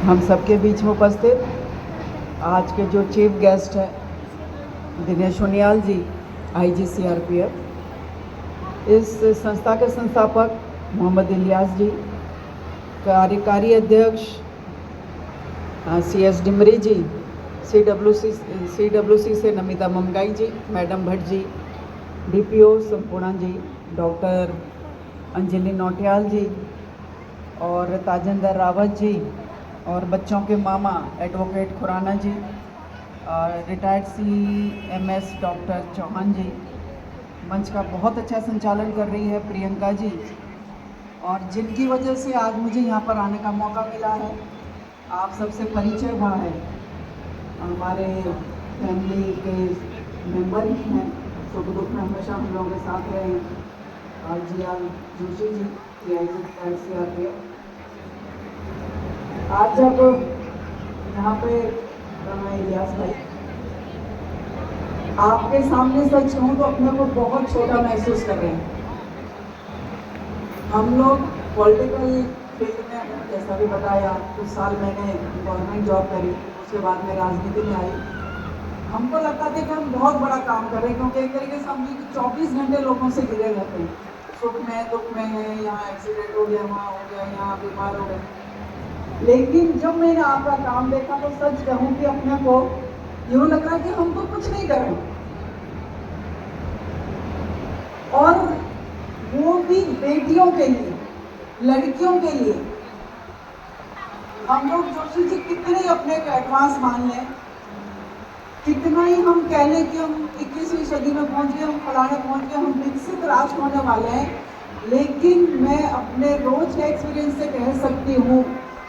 हम सबके बीच में उपस्थित आज के जो चीफ गेस्ट हैं दिनेश उनियाल जी, आईजी सीआरपीएफ, इस संस्था के संस्थापक मोहम्मद इलियास जी, कार्यकारी अध्यक्ष CS डिमरी जी, CWC से नमिता मंगाई जी, मैडम भट्ट जी, DPO संपूर्णा जी, डॉक्टर अंजलि नौटियाल जी और ताजिंदर रावत जी, और बच्चों के मामा एडवोकेट खुराना जी, रिटायर्ड CMS डॉक्टर चौहान जी, मंच का बहुत अच्छा संचालन कर रही है प्रियंका जी, और जिनकी वजह से आज मुझे यहाँ पर आने का मौका मिला है। आप सबसे परिचय हुआ है, हमारे फैमिली के मेंबर ही हैं, सुख दुख में हमेशा हम लोगों के साथ रहे हैं। RGR Joshi ji, CRPF। आज जब यहाँ पे इलियास भाई आपके सामने सच कहूँ तो अपने को बहुत छोटा महसूस कर रहे हैं। हम लोग पॉलिटिकल फील्ड में, जैसा भी बताया, कुछ साल मैंने गवर्नमेंट जॉब करी, उसके बाद मैं राजनीति में आई। हमको लगता था कि हम बहुत बड़ा काम कर रहे हैं, क्योंकि एक तरीके से हम 24 घंटे लोगों से घिरे रहते हैं, सुख में दुख में है, यहाँ एक्सीडेंट हो गया, वहाँ हो गया, यहाँ बीमार हो गए। लेकिन जब मैंने आपका काम देखा तो सच कहूँ कि अपने को यूँ लग रहा कि हम तो कुछ नहीं कर रहे, और वो भी बेटियों के लिए, लड़कियों के लिए। हम लोग जोशी जी कितने अपने को एडवांस मान लें, कितना ही हम कह लें कि हम 21वीं सदी में पहुंच गए, हम फलाने पहुंच गए, हम विकसित राष्ट्र होने वाले हैं, लेकिन मैं अपने रोज के एक्सपीरियंस से कह सकती हूँ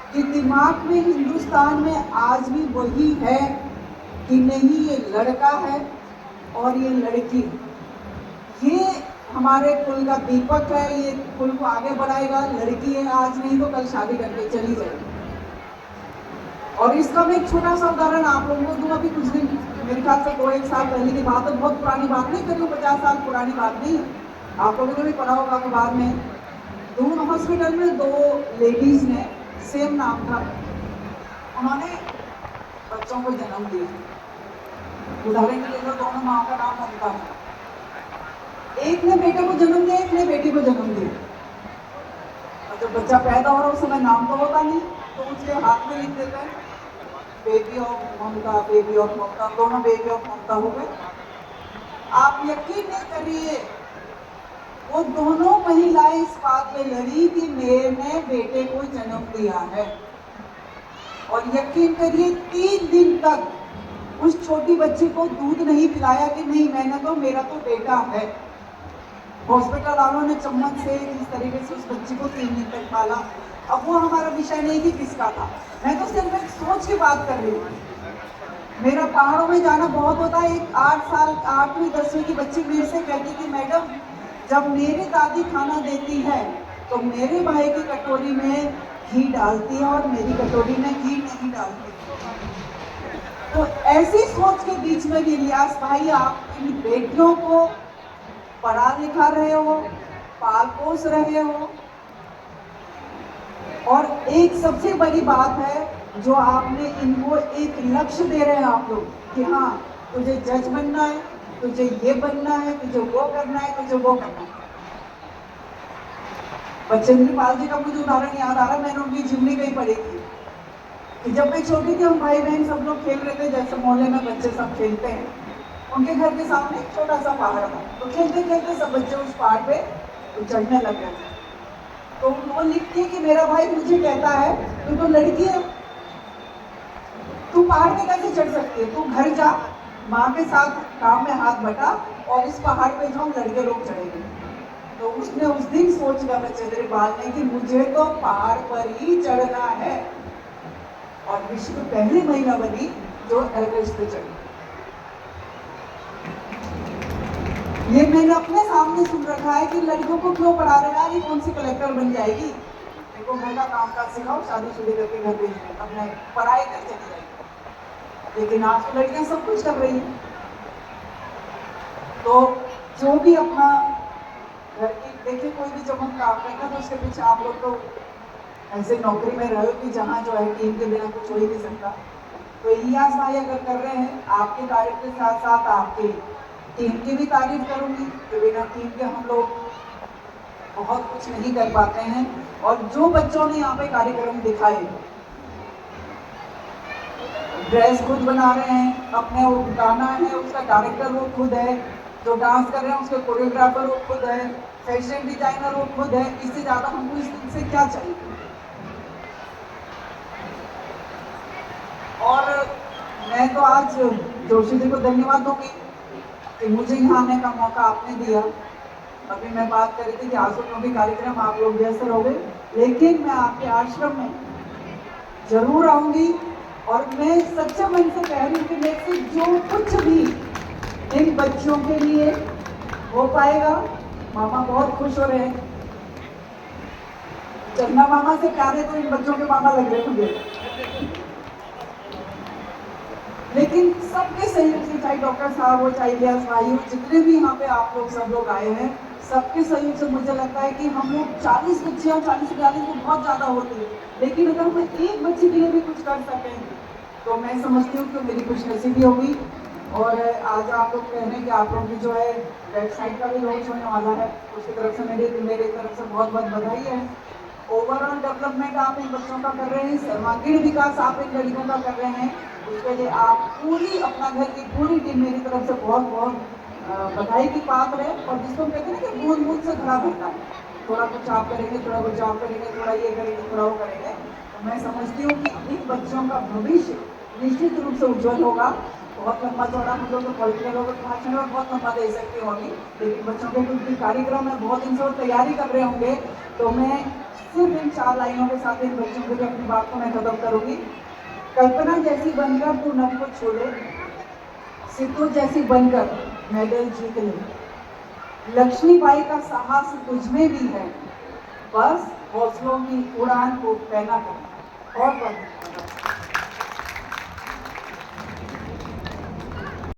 कि दिमाग में हिंदुस्तान में आज भी वही है कि नहीं, ये लड़का है और ये लड़की, ये हमारे कुल का दीपक है, ये कुल को आगे बढ़ाएगा। लड़की है आज, नहीं तो कल शादी करके चली जाएगी। और इसका मैं एक छोटा सा उदाहरण आप लोगों को दूँ। अभी कुछ दिन, मेरे ख्याल से 2-1 साल पहले की बात है, बहुत पुरानी बात नहीं करी, 50 साल पुरानी बात नहीं है। आप लोगों ने भी पढ़ा होगा अखबार में, दून हॉस्पिटल में 2 लेडीज ने, सेम नाम था, उन्होंने बच्चों को जन्म दिया। उदाहरण के लिए दोनों माँ का नाम ममता है। एक ने बेटे को जन्म दिया, एक ने बेटी को जन्म दिया। और जब बच्चा पैदा हो रहा उस समय नाम तो होता नहीं, तो उसके हाथ में लिख देते हैं baby of Mamata, baby of Mamata, दोनों बेबी ऑफ ममता हो गए। आप यकीन नहीं करिए, वो दोनों महिलाएं इस बात पे लड़ी कि मैंने बेटे को जन्म दिया है। और यकीन करिए 3 दिन तक उस छोटी बच्ची को दूध नहीं पिलाया कि नहीं, मैंने तो, मेरा तो बेटा है। हॉस्पिटल वालों ने चम्मच से इस तरीके से उस बच्ची को 3 दिन तक पाला। अब वो हमारा विषय नहीं कि किसका था, मैं तो सिर्फ एक सोच की बात कर रही हूँ। मेरा पहाड़ों में जाना बहुत होता है। एक 8 साल 8वीं 10वीं की बच्ची मेरे से कहती थी, मैडम जब मेरी दादी खाना देती है तो मेरे भाई की कटोरी में घी डालती है और मेरी कटोरी में घी नहीं डालती। तो ऐसी सोच के बीच में भी इलियास भाई, आप इन बेटियों को पढ़ा लिखा रहे हो, पाल पोस रहे हो, और एक सबसे बड़ी बात है जो आपने इनको एक लक्ष्य दे रहे हैं आप लोग कि हाँ, तुझे जज बनना है, तुझे ये बनना है, तुझे वो करना है, तुझे वो करना है। बचेंद्र पाल जी का मुझे उदाहरण याद आ रहा, मैंने उनकी जीवनी कहीं पढ़ी थी कि जब मैं छोटी थी, हम भाई बहन सब लोग खेल रहे थे, जैसे मोहल्ले में बच्चे सब खेलते हैं। उनके घर के सामने एक छोटा सा पहाड़ था, तो खेलते खेलते सब बच्चे उस पहाड़ पे चढ़ने लग गए। तो वो लिखती है कि मेरा भाई मुझे कहता है, तू तो लड़की है, तू पहाड़ पे कैसे चढ़ सकती है, तू घर जा, माँ के साथ काम में हाथ बटा और इस पहाड़ पे जो हम लड़के लोग चढ़ेंगे। तो उसने उस दिन सोच लिया बचेंद्र पाल ने कि मुझे तो पहाड़ पर ही चढ़ना है, और विश्व की पहली महिला बनी जो एवरेस्ट पे चढ़ी। ये मैंने अपने सामने सुन रखा है कि लड़कियों को क्यों पढ़ा रहे हैं, ये कौन सी कलेक्टर बन जाएगी, देखो घर का काम काज सिखाओ, शादी करके घर भेज दो, अपने पढ़ाई कर चली जाएगी। लेकिन आज तो लड़कियां सब कुछ कर रही हैं। तो जो भी अपना घर की, देखिए कोई भी जब हम काम करते हैं तो उसके पीछे आप लोग तो ऐसे नौकरी में रहो कि जहाँ जो है टीम के बिना कुछ हो ही नहीं सकता। तो इलियास भाई अगर कर रहे हैं, आपकी तारीफ के साथ साथ आपकी टीम की भी तारीफ करूंगी कि बिना टीम के हम लोग बहुत कुछ नहीं कर पाते हैं। और जो बच्चों ने यहाँ पे कार्यक्रम दिखाए, ड्रेस खुद बना रहे हैं, अपने वो गाना है उसका डायरेक्टर वो खुद है, जो डांस कर रहे हैं उसके कोरियोग्राफर वो खुद है, फैशन डिजाइनर वो खुद है। इससे ज़्यादा हमको इससे क्या चाहिए। और मैं तो आज जोशी जी को धन्यवाद दूंगी कि मुझे यहाँ आने का मौका आपने दिया। अभी मैं बात कर रही थी कि आंसू में भी कार्यक्रम आप लोग व्यस्त रहोगे, लेकिन मैं आपके आश्रम में जरूर आऊंगी। और मैं सच्चे मन से कह रही हूँ कि मेरे से जो कुछ भी इन बच्चों के लिए हो पाएगा, मामा बहुत खुश हो रहे हैं। चंदा मामा से प्यार है तो इन बच्चों के मामा लग रहे मुझे। लेकिन सबके सहयोग से, चाहे डॉक्टर साहब हो, चाहे इलियास भाई हो, जितने भी यहाँ पे आप लोग सब लोग आए हैं, सबके सहयोग से मुझे लगता है कि हम लोग 40 बच्चियाँ 40-42 तो बहुत ज़्यादा होती है, लेकिन अगर मैं एक बच्चे के लिए भी कुछ कर सकें तो मैं समझती हूँ कि मेरी खुशनसीबी होगी। और आज आप लोग कह रहे हैं कि आप लोगों की जो है वेबसाइट का भी लॉन्च होने वाला है, उसकी तरफ से मेरी तरफ से बहुत बहुत बधाई है। ओवरऑल डेवलपमेंट आप इन बच्चों का कर रहे हैं, सर्वांगीण विकास आप इन लड़कियों का कर रहे हैं, उसके लिए आप पूरी अपना घर की पूरी टीम मेरी तरफ से बहुत बहुत बधाई की पात्र है। और जिसको हम कहते हैं ना कि बूंद बूंद से घड़ा भरता है, थोड़ा कुछ आप करेंगे, थोड़ा कुछ आप करेंगे, थोड़ा ये करेंगे, थोड़ा वो करेंगे, तो मैं समझती हूँ कि इन बच्चों का भविष्य निश्चित रूप से उज्जवल होगा। बहुत लंबा चौड़ा हम लोग तो पॉलिटिकल लोग भाषण में बहुत लंबा दे सकती होंगी, लेकिन बच्चों के कुछ भी कार्यक्रम है, बहुत दिन से वो तैयारी कर रहे होंगे। तो मैं सिर्फ इन 4 लाइनों के साथ इन बच्चों के लिए अपनी बात को मैं खत्म करूंगी। कल्पना जैसी बनकर तू नभ को छोड़े, सिद्धू जैसी बनकर मेडल जीत ले, लक्ष्मीबाई का साहस तुझमें भी है, बस हौसलों की उड़ान को पहना कर। और